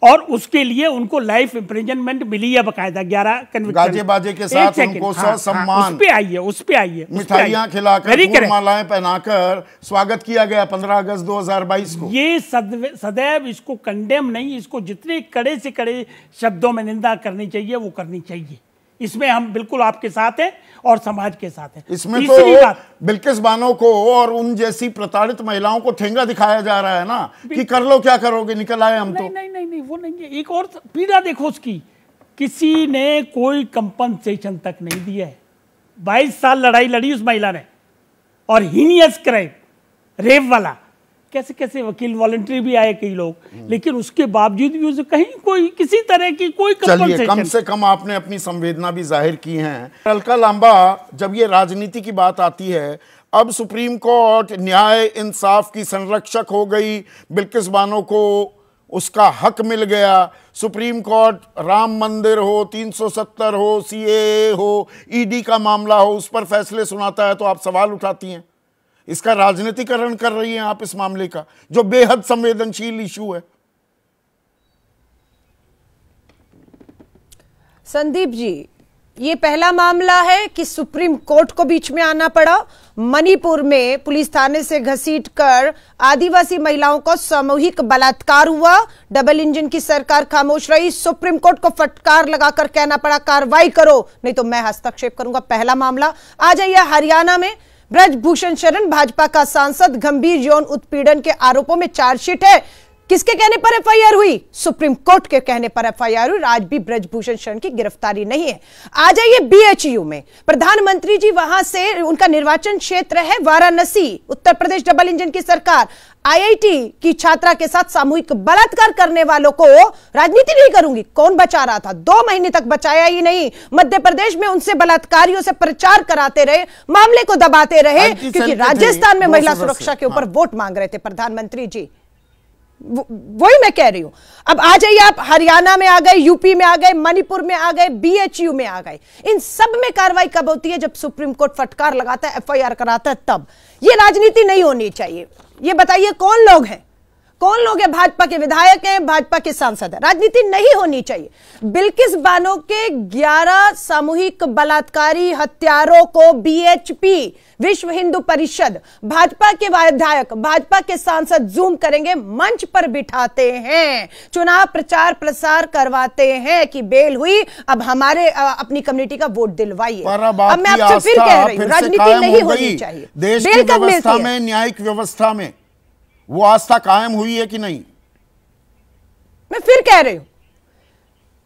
और उसके लिए उनको लाइफ इम्प्रिजनमेंट मिली है बकायदा 11 कन्विक्शन। गाजे बाजे के साथ उनको ससम्मान उस पे आई है मिठाइयां खिलाकर, फूलमालाएं पहनाकर स्वागत किया गया 15 अगस्त 2022 को। ये सदैव इसको कंडेम नहीं, इसको जितने कड़े से कड़े शब्दों में निंदा करनी चाहिए वो करनी चाहिए। इसमें हम बिल्कुल आपके साथ हैं और समाज के साथ हैं। इसमें तो बिल्किस बानो को और उन जैसी प्रताड़ित महिलाओं को ठेंगा दिखाया जा रहा है ना कि कर लो क्या करोगे, निकल आए हम। नहीं, तो नहीं वो नहीं है। एक और पीड़ा देखो उसकी, किसी ने कोई कंपनसेशन तक नहीं दिया है। 22 साल लड़ाई लड़ी उस महिला ने और हीनियस क्राइम रेप वाला, कैसे कैसे वकील वॉलंटरी भी आए कई लोग, लेकिन उसके बावजूद भी उसे कहीं कोई किसी तरह की कोई चलिए कम से कम आपने अपनी संवेदना भी जाहिर की है। अलका लांबा, जब ये राजनीति की बात आती है, अब सुप्रीम कोर्ट न्याय इंसाफ की संरक्षक हो गई, बिल्किस बानो को उसका हक मिल गया। सुप्रीम कोर्ट राम मंदिर हो, 370 हो, सीएए हो, ईडी का मामला हो, उस पर फैसले सुनाता है तो आप सवाल उठाती हैं। इसका राजनीतिकरण कर रही हैं आप इस मामले का, जो बेहद संवेदनशील इशू है। संदीप जी, ये पहला मामला है कि सुप्रीम कोर्ट को बीच में आना पड़ा। मणिपुर में पुलिस थाने से घसीटकर आदिवासी महिलाओं को सामूहिक बलात्कार हुआ। डबल इंजन की सरकार खामोश रही। सुप्रीम कोर्ट को फटकार लगाकर कहना पड़ा कार्रवाई करो, नहीं तो मैं हस्तक्षेप करूंगा। पहला मामला। आ जाइए हरियाणा में। ब्रजभूषण शरण भाजपा का सांसद, गंभीर यौन उत्पीड़न के आरोपों में चार्जशीट है। किसके कहने पर एफआईआर हुई? सुप्रीम कोर्ट के कहने पर एफआईआर हुई। आज भी ब्रजभूषण शरण की गिरफ्तारी नहीं है। आ जाइए बीएचयू में। प्रधानमंत्री जी वहां से, उनका निर्वाचन क्षेत्र है वाराणसी, उत्तर प्रदेश। डबल इंजन की सरकार आईआईटी की छात्रा के साथ सामूहिक बलात्कार करने वालों को राजनीति नहीं करूंगी। कौन बचा रहा था? 2 महीने तक बचाया ही नहीं। मध्य प्रदेश में उनसे बलात्कारियों से प्रचार कराते रहे, मामले को दबाते रहे, क्योंकि राजस्थान में महिला सुरक्षा के ऊपर वोट मांग रहे थे प्रधानमंत्री जी। वही मैं कह रही हूं। अब आ जाइए आप हरियाणा में आ गए, यूपी में आ गए, मणिपुर में आ गए, बीएचयू में आ गए। इन सब में कार्रवाई कब होती है? जब सुप्रीम कोर्ट फटकार लगाता है, एफआईआर कराता है, तब। ये राजनीति नहीं होनी चाहिए। ये बताइए कौन लोग हैं, कौन लोग हैं? भाजपा के विधायक हैं, भाजपा के सांसद हैं। राजनीति नहीं होनी चाहिए। बिल्किस बानो के 11 सामूहिक बलात्कारी हत्यारों को बीएचपी, विश्व हिंदू परिषद, भाजपा के विधायक, भाजपा के सांसद जूम करेंगे, मंच पर बिठाते हैं, चुनाव प्रचार प्रसार करवाते हैं कि बेल हुई, अब हमारे अपनी कम्युनिटी का वोट दिलवाइए। अब मैं आपसे फिर कह रही हूं, राजनीति नहीं होनी चाहिए। देश की व्यवस्था में, न्यायिक व्यवस्था में वो आस्था कायम हुई है कि नहीं? मैं फिर कह रही हूं,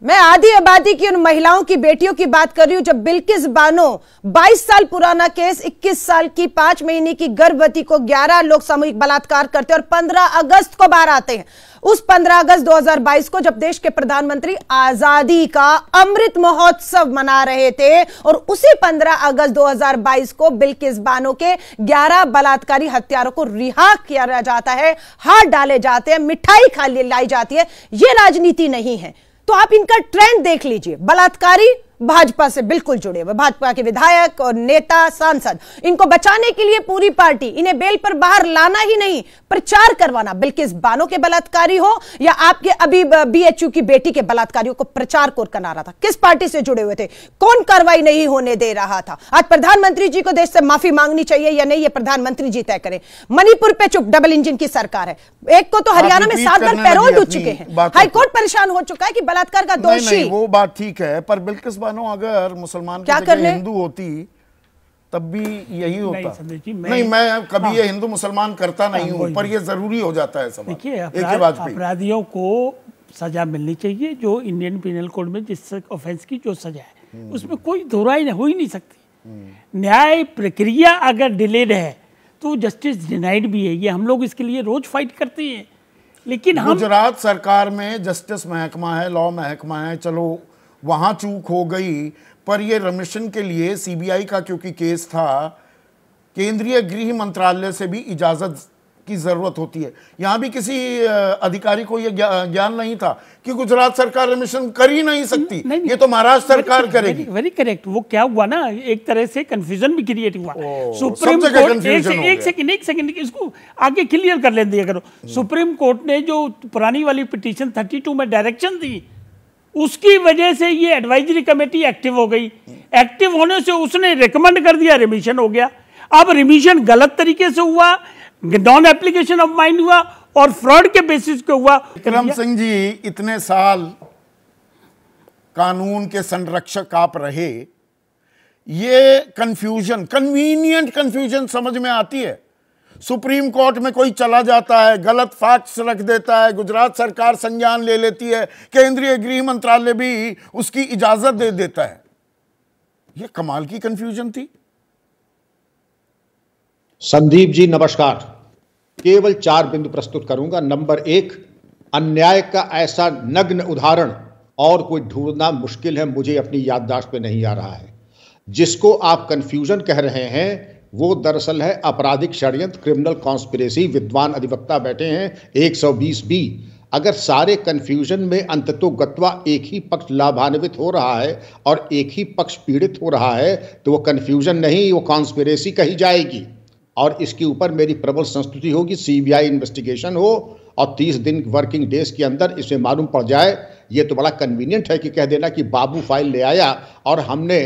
मैं आधी आबादी की उन महिलाओं की बेटियों की बात कर रही हूं। जब बिल्किस बानो 22 साल पुराना केस, 21 साल की 5 महीने की गर्भवती को 11 लोग सामूहिक बलात्कार करते हैं और 15 अगस्त को बाहर आते हैं। उस 15 अगस्त 2022 को जब देश के प्रधानमंत्री आजादी का अमृत महोत्सव मना रहे थे और उसी 15 अगस्त 2022 को बिल्किस बानो के 11 बलात्कारी हत्यारों को रिहा किया जाता है, हाथ डाले जाते हैं, मिठाई खा लाई जाती है। यह राजनीति नहीं है। तो आप इनका ट्रेंड देख लीजिए। बलात्कारी भाजपा से बिल्कुल जुड़े हुए, भाजपा के विधायक और नेता, सांसद, इनको बचाने के लिए पूरी पार्टी, इन्हें बेल पर बाहर लाना ही नहीं, प्रचार करवाना। बिल्किस बानो के बलात्कारी हो या आपके अभी बीएचयू की बेटी के बलात्कारियों को प्रचार कोर करा रहा था। किस पार्टी से जुड़े हुए थे? कौन कार्रवाई नहीं होने दे रहा था? आज प्रधानमंत्री जी को देश से माफी मांगनी चाहिए या नहीं, ये प्रधानमंत्री जी तय करें। मणिपुर पे चुप, डबल इंजन की सरकार है। एक को तो हरियाणा में 7 बार पैरोल हो चुके हैं, हाईकोर्ट परेशान हो चुका है कि बलात्कार का दोषी। वो बात ठीक है, पर बिल्किस बानो अगर मुसलमान की जगह हिंदू होती तब भी यही होता। नहीं, मैं कभी ये हिंदू मुसलमान करता नहीं हूं, पर ये जरूरी हो जाता है। देखिए, अपराधियों को सजा मिलनी चाहिए जो इंडियन पिनल कोड में जिस ऑफेंस की जो सजा है उसमें कोई दोहराई हो ही नहीं सकती। न्याय प्रक्रिया अगर डिलेड है तो जस्टिस डिनाइड भी है। ये हम लोग इसके लिए रोज फाइट करते हैं, लेकिन गुजरात सरकार में जस्टिस महकमा है, लॉ महकमा है, चलो वहां चूक हो गई, पर ये रमिशन के लिए सीबीआई का क्योंकि केस था, केंद्रीय गृह मंत्रालय से भी इजाजत की जरूरत होती है। यहां भी किसी अधिकारी को यह ज्ञान नहीं था कि गुजरात सरकार रमिशन कर ही नहीं सकती, ये तो महाराष्ट्र सरकार करेगी। Very correct. वो क्या हुआ ना, एक तरह से कंफ्यूजन भी क्रिएट हुआ। सुप्रीम कोर्ट, एक सेकंड इसको आगे क्लियर कर लेते करो। सुप्रीम कोर्ट ने जो पुरानी वाली पिटीशन 32 में डायरेक्शन दी, उसकी वजह से ये एडवाइजरी कमेटी एक्टिव हो गई। एक्टिव होने से उसने रिकमेंड कर दिया, रिमिशन हो गया। अब रिमिशन गलत तरीके से हुआ, नॉन एप्लीकेशन ऑफ माइंड हुआ और फ्रॉड के बेसिस पे हुआ। विक्रम सिंह जी इतने साल कानून के संरक्षक आप रहे, ये कंफ्यूजन, कन्वीनियंट कंफ्यूजन समझ में आती है। सुप्रीम कोर्ट में कोई चला जाता है, गलत फैक्ट्स रख देता है, गुजरात सरकार संज्ञान ले लेती है, केंद्रीय गृह मंत्रालय भी उसकी इजाजत दे देता है। यह कमाल की कंफ्यूजन थी। संदीप जी नमस्कार। केवल 4 बिंदु प्रस्तुत करूंगा। नंबर 1, अन्याय का ऐसा नग्न उदाहरण और कोई ढूंढना मुश्किल है, मुझे अपनी याददाश्त पे नहीं आ रहा है। जिसको आप कंफ्यूजन कह रहे हैं वो दरअसल है आपराधिक षड्यंत्र, क्रिमिनल कॉन्स्पिरेसी। विद्वान अधिवक्ता बैठे हैं 120B। अगर सारे कंफ्यूजन में अंततोगत्वा एक ही पक्ष लाभान्वित हो रहा है और एक ही पक्ष पीड़ित हो रहा है तो वो कंफ्यूजन नहीं, वो कॉन्स्पिरेसी कही जाएगी। और इसके ऊपर मेरी प्रबल संस्तुति होगी, सीबीआई इन्वेस्टिगेशन हो और 30 दिन वर्किंग डेज के अंदर इसे मालूम पड़ जाए। ये तो बड़ा कन्वीनियंट है कि कह देना कि बाबू फाइल ले आया और हमने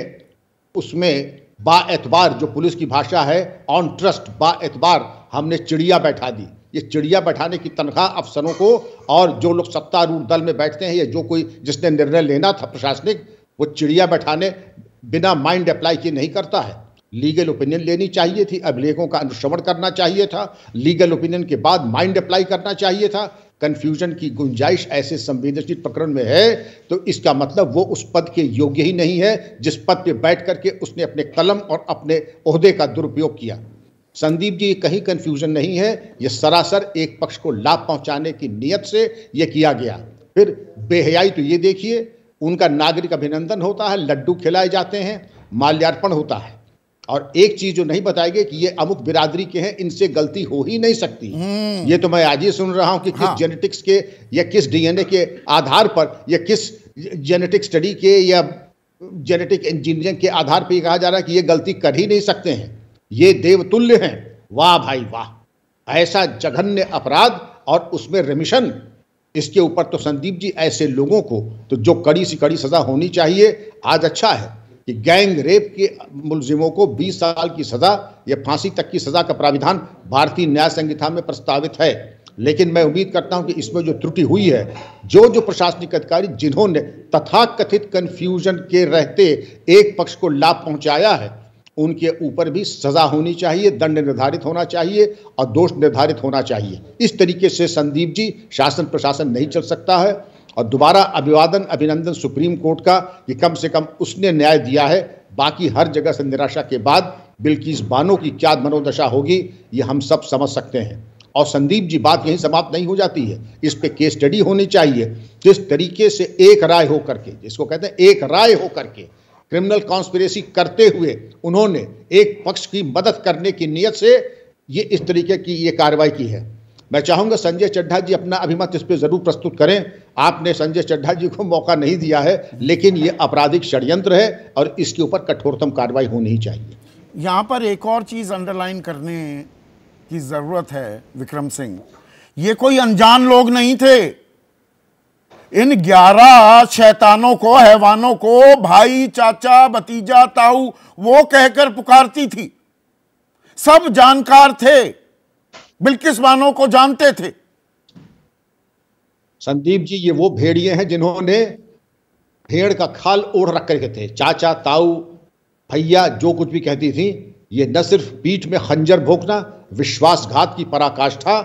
उसमें बाएतबार, जो पुलिस की भाषा है ऑन ट्रस्ट, बाएतबार हमने चिड़िया बैठा दी। ये चिड़िया बैठाने की तनख्वाह अफसरों को और जो लोग सत्तारूढ़ दल में बैठते हैं या जो कोई जिसने निर्णय लेना था प्रशासनिक, वो चिड़िया बैठाने बिना माइंड अप्लाई किए नहीं करता है। लीगल ओपिनियन लेनी चाहिए थी, अभिलेखों का अनुश्रवण करना चाहिए था, लीगल ओपिनियन के बाद माइंड अप्लाई करना चाहिए था। कंफ्यूजन की गुंजाइश ऐसे संवेदनशील प्रकरण में है तो इसका मतलब वो उस पद के योग्य ही नहीं है जिस पद पे बैठ करके उसने अपने कलम और अपने ओहदे का दुरुपयोग किया। संदीप जी, ये कहीं कंफ्यूजन नहीं है, ये सरासर एक पक्ष को लाभ पहुंचाने की नीयत से ये किया गया। फिर बेहयाई तो ये देखिए, उनका नागरिक अभिनंदन होता है, लड्डू खिलाए जाते हैं, माल्यार्पण होता है और एक चीज जो नहीं बताई गई कि ये अमुक बिरादरी के हैं, इनसे गलती हो ही नहीं सकती। ये तो मैं आज ही सुन रहा हूं कि किस जेनेटिक्स के या किस डीएनए के आधार पर या किस जेनेटिक स्टडी के या जेनेटिक इंजीनियरिंग के आधार पर कहा जा रहा है कि ये गलती कर ही नहीं सकते हैं, ये देवतुल्य हैं। वाह भाई वाह, ऐसा जघन्य अपराध और उसमें रेमिशन, इसके ऊपर तो संदीप जी ऐसे लोगों को तो जो कड़ी से कड़ी सजा होनी चाहिए। आज अच्छा है कि गैंग रेप के मुलजिमों को 20 साल की सजा या फांसी तक की सजा का प्राविधान भारतीय न्याय संहिता में प्रस्तावित है, लेकिन मैं उम्मीद करता हूं कि इसमें जो त्रुटि हुई है, जो प्रशासनिक अधिकारी जिन्होंने तथाकथित कंफ्यूजन के रहते एक पक्ष को लाभ पहुंचाया है, उनके ऊपर भी सजा होनी चाहिए, दंड निर्धारित होना चाहिए और दोष निर्धारित होना चाहिए। इस तरीके से संदीप जी शासन प्रशासन नहीं चल सकता है। और दोबारा अभिवादन अभिनंदन सुप्रीम कोर्ट का कि कम से कम उसने न्याय दिया है। बाकी हर जगह से निराशा के बाद बिल्किस बानो की क्या मनोदशा होगी ये हम सब समझ सकते हैं। और संदीप जी बात यहीं समाप्त नहीं हो जाती है, इस पे केस स्टडी होनी चाहिए। जिस तरीके से एक राय होकर के, जिसको कहते हैं एक राय होकर के क्रिमिनल कॉन्स्पिरेसी करते हुए उन्होंने एक पक्ष की मदद करने की नीयत से ये इस तरीके की ये कार्रवाई की है। मैं चाहूंगा संजय चड्ढा जी अपना अभिमत इस पर जरूर प्रस्तुत करें। आपने संजय चड्ढा जी को मौका नहीं दिया है, लेकिन ये आपराधिक षड्यंत्र है और इसके ऊपर कठोरतम कार्रवाई होनी ही चाहिए। यहां पर एक और चीज अंडरलाइन करने की जरूरत है विक्रम सिंह, ये कोई अनजान लोग नहीं थे। इन 11 शैतानों को, हैवानों को भाई, चाचा, भतीजा, ताऊ वो कहकर पुकारती थी। सब जानकार थे, बिल्किस बानो को जानते थे। संदीप जी, ये वो भेड़िए हैं जिन्होंने भेड़ का खाल ओढ़ रख करके थे। चाचा, ताऊ, भैया जो कुछ भी कहती थी, ये न सिर्फ पीठ में खंजर भोंकना, विश्वासघात की पराकाष्ठा,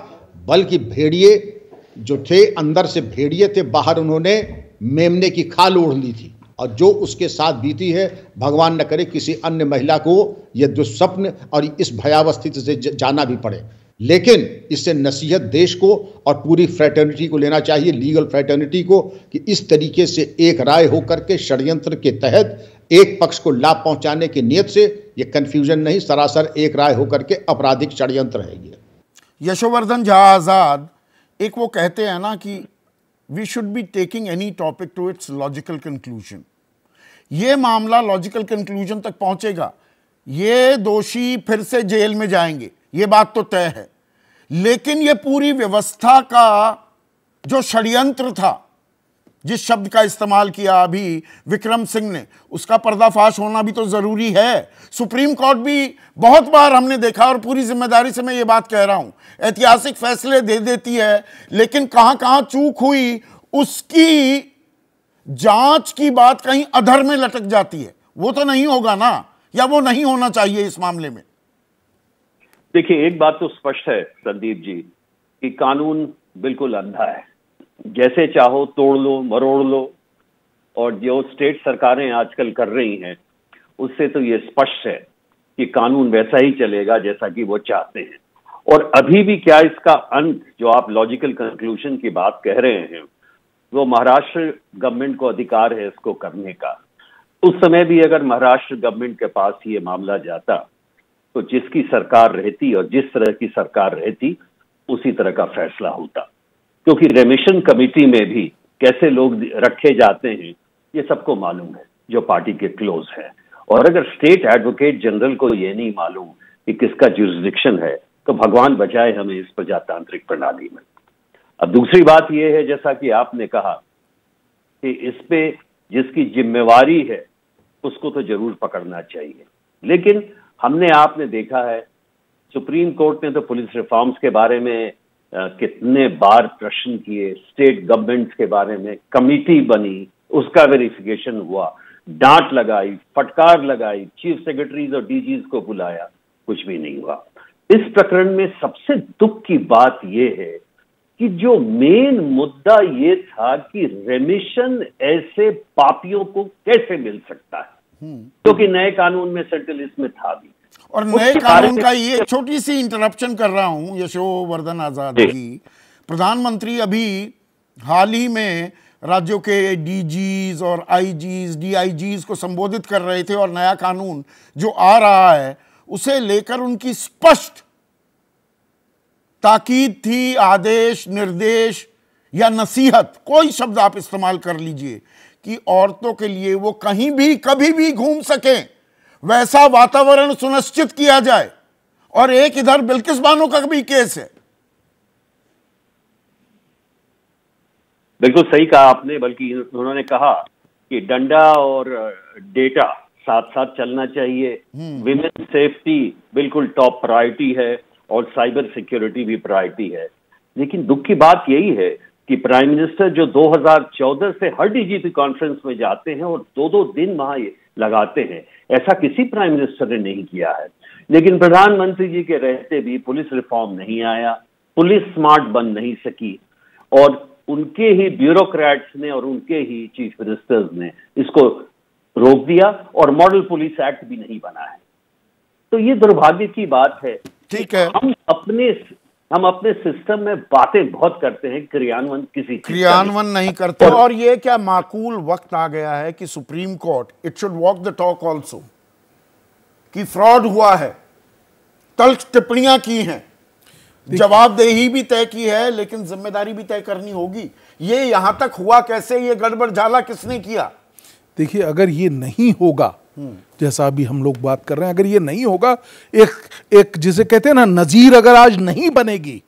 बल्कि भेड़िए जो थे अंदर से भेड़िए थे, बाहर उन्होंने मेमने की खाल ओढ़ ली थी। और जो उसके साथ बीती है, भगवान न करे किसी अन्य महिला को यह दुस्वप्न और इस भयावह स्थिति से जाना भी पड़े। लेकिन इससे नसीहत देश को और पूरी फ्रेटर्निटी को लेना चाहिए, लीगल फ्रेटर्निटी को, कि इस तरीके से एक राय होकर के षड्यंत्र के तहत एक पक्ष को लाभ पहुंचाने की नीयत से, ये कंफ्यूजन नहीं, सरासर एक राय होकर के आपराधिक षड्यंत्र है ये। यशोवर्धन झा आजाद एक वो कहते हैं ना कि we should be taking any topic to its logical conclusion. ये मामला लॉजिकल कंक्लूजन तक पहुंचेगा, ये दोषी फिर से जेल में जाएंगे, ये बात तो तय है। लेकिन ये पूरी व्यवस्था का जो षड्यंत्र था, जिस शब्द का इस्तेमाल किया अभी विक्रम सिंह ने, उसका पर्दाफाश होना भी तो जरूरी है। सुप्रीम कोर्ट भी बहुत बार हमने देखा, और पूरी जिम्मेदारी से मैं ये बात कह रहा हूं, ऐतिहासिक फैसले दे देती है, लेकिन कहां कहां चूक हुई उसकी जांच की बात कहीं अधर में लटक जाती है। वो तो नहीं होगा ना, या वो नहीं होना चाहिए इस मामले में। देखिए, एक बात तो स्पष्ट है संदीप जी कि कानून बिल्कुल अंधा है, जैसे चाहो तोड़ लो, मरोड़ लो। और जो स्टेट सरकारें आजकल कर रही हैं, उससे तो ये स्पष्ट है कि कानून वैसा ही चलेगा जैसा कि वो चाहते हैं। और अभी भी क्या इसका अंत, जो आप लॉजिकल कंक्लूजन की बात कह रहे हैं, वो महाराष्ट्र गवर्नमेंट को अधिकार है इसको करने का। उस समय भी अगर महाराष्ट्र गवर्नमेंट के पास ये मामला जाता, तो जिसकी सरकार रहती और जिस तरह की सरकार रहती, उसी तरह का फैसला होता। क्योंकि रेमिशन कमेटी में भी कैसे लोग रखे जाते हैं ये सबको मालूम है, जो पार्टी के क्लोज है। और अगर स्टेट एडवोकेट जनरल को ये नहीं मालूम कि किसका जुरिस्डिक्शन है, तो भगवान बचाए हमें इस प्रजातांत्रिक प्रणाली में। अब दूसरी बात यह है, जैसा कि आपने कहा, कि इस पे जिसकी जिम्मेवारी है उसको तो जरूर पकड़ना चाहिए। लेकिन हमने, आपने देखा है, सुप्रीम कोर्ट ने तो पुलिस रिफॉर्म्स के बारे में कितने बार प्रश्न किए, स्टेट गवर्नमेंट्स के बारे में कमिटी बनी, उसका वेरिफिकेशन हुआ, डांट लगाई, फटकार लगाई, चीफ सेक्रेटरीज और डीजीज को बुलाया, कुछ भी नहीं हुआ। इस प्रकरण में सबसे दुख की बात यह है कि जो मेन मुद्दा ये था कि रेमिशन ऐसे पापियों को कैसे मिल सकता है, क्योंकि नए कानून में सेंट्रल इसमें था भी। और नए कानून का ये छोटी सी इंटरप्शन कर रहा हूं यशोवर्धन आजाद जी, प्रधानमंत्री अभी हाल ही में राज्यों के डीजीज और आईजीज, डीआईजीज को संबोधित कर रहे थे, और नया कानून जो आ रहा है उसे लेकर उनकी स्पष्ट ताकीद थी, आदेश, निर्देश या नसीहत, कोई शब्द आप इस्तेमाल कर लीजिए, कि औरतों के लिए वो कहीं भी कभी भी घूम सकें, वैसा वातावरण सुनिश्चित किया जाए। और एक इधर बिल्किस बानो का भी केस है, बिल्कुल सही कहा आपने, बल्कि उन्होंने कहा कि डंडा और डेटा साथ साथ चलना चाहिए। विमेन सेफ्टी बिल्कुल टॉप प्रायोरिटी है और साइबर सिक्योरिटी भी प्रायोरिटी है। लेकिन दुख की बात यही है कि प्राइम मिनिस्टर जो 2014 से हर डीजीपी कॉन्फ्रेंस में जाते हैं और 2-2 दिन वहां लगाते हैं, ऐसा किसी प्राइम मिनिस्टर ने नहीं किया है। लेकिन प्रधानमंत्री जी के रहते भी पुलिस रिफॉर्म नहीं आया, पुलिस स्मार्ट बन नहीं सकी और उनके ही ब्यूरोक्रेट्स ने और उनके ही चीफ मिनिस्टर्स ने इसको रोक दिया और मॉडल पुलिस एक्ट भी नहीं बना है। तो ये दुर्भाग्य की बात है। ठीक है, हम अपने सिस्टम में बातें बहुत करते हैं, क्रियान्वयन नहीं करते। और ये क्या माकूल वक्त आ गया है कि supreme court it should walk the talk also, कि फ्रॉड हुआ है, तल्ख टिप्पणियां की हैं, जवाबदेही भी तय की है, लेकिन जिम्मेदारी भी तय करनी होगी। ये यहां तक हुआ कैसे, ये गड़बड़ झाला किसने किया? देखिए, अगर ये नहीं होगा, जैसा अभी हम लोग बात कर रहे हैं, अगर ये नहीं होगा, एक जिसे कहते हैं ना नजीर, अगर आज नहीं बनेगी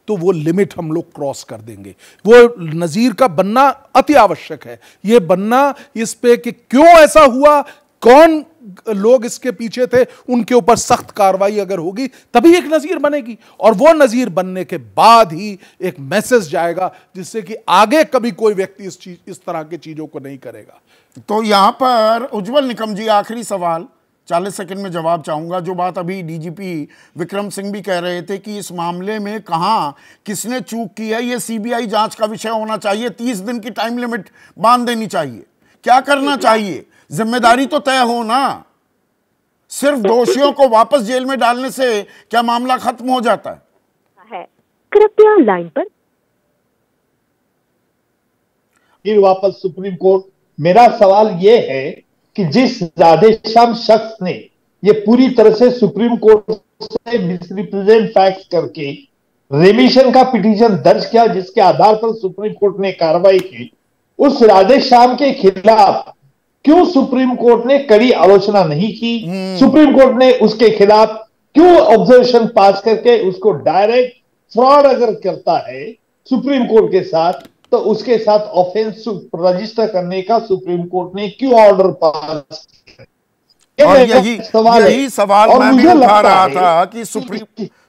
तो वो लिमिट हम लोग क्रॉस कर देंगे। वो नजीर का बनना अति आवश्यक है। ये बनना इस पे कि क्यों ऐसा हुआ, कौन लोग इसके पीछे थे, उनके ऊपर सख्त कार्रवाई अगर होगी तभी एक नजीर बनेगी, और वो नजीर बनने के बाद ही एक मैसेज जाएगा जिससे कि आगे कभी कोई व्यक्ति इस तरह की चीजों को नहीं करेगा। तो यहां पर उज्जवल निकम जी, आखिरी सवाल, 40 सेकंड में जवाब चाहूंगा। जो बात अभी डीजीपी विक्रम सिंह भी कह रहे थे कि इस मामले में कहां किसने चूक की है, यह सीबीआई जांच का विषय होना चाहिए, 30 दिन की टाइम लिमिट बांध देनी चाहिए। क्या करना चाहिए? जिम्मेदारी तो तय हो ना, सिर्फ दोषियों को वापस जेल में डालने से क्या मामला खत्म हो जाता है? कृपया लाइन पर। फिर वापस सुप्रीम कोर्ट। मेरा सवाल यह है कि जिस राधेश्याम शख्स ने ये पूरी तरह से सुप्रीम कोर्ट से मिसरिप्रेजेंट फैक्ट्स करके रेमिशन का पिटीशन दर्ज किया, जिसके आधार पर सुप्रीम कोर्ट ने कार्रवाई की, उस राधेश्याम के खिलाफ क्यों सुप्रीम कोर्ट ने कड़ी आलोचना नहीं की? सुप्रीम कोर्ट ने उसके खिलाफ क्यों ऑब्जर्वेशन पास करके उसको डायरेक्ट फ्रॉड अगर करता है सुप्रीम कोर्ट के साथ, तो उसके साथ ऑफेंस रजिस्टर करने का सुप्रीम कोर्ट ने क्यों ऑर्डर पास किया? और यही सवाल मैं भी उठा रहा था कि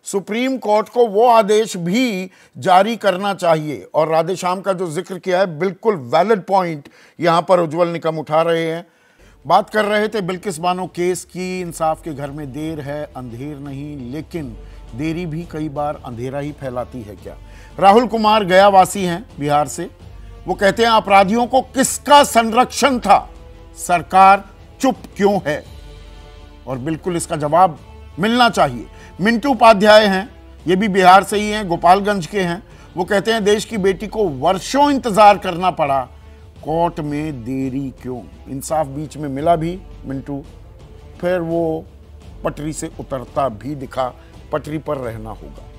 सुप्रीम कोर्ट को वो आदेश भी जारी करना चाहिए। और राधेश्याम का जो जिक्र किया है, बिल्कुल वैलिड पॉइंट यहां पर उज्जवल निकम उठा रहे हैं। बात कर रहे थे बिल्किस बानो केस की। इंसाफ के घर में देर है, अंधेर नहीं, लेकिन देरी भी कई बार अंधेरा ही फैलाती है क्या? राहुल कुमार गया वासी हैं बिहार से। वो कहते हैं अपराधियों को किसका संरक्षण था, सरकार चुप क्यों है? और बिल्कुल इसका जवाब मिलना चाहिए। मिंटू उपाध्याय हैं, ये भी बिहार से ही हैं, गोपालगंज के हैं। वो कहते हैं देश की बेटी को वर्षों इंतजार करना पड़ा, कोर्ट में देरी क्यों? इंसाफ बीच में मिला भी मिंटू, फिर वो पटरी से उतरता भी दिखा। पटरी पर रहना होगा।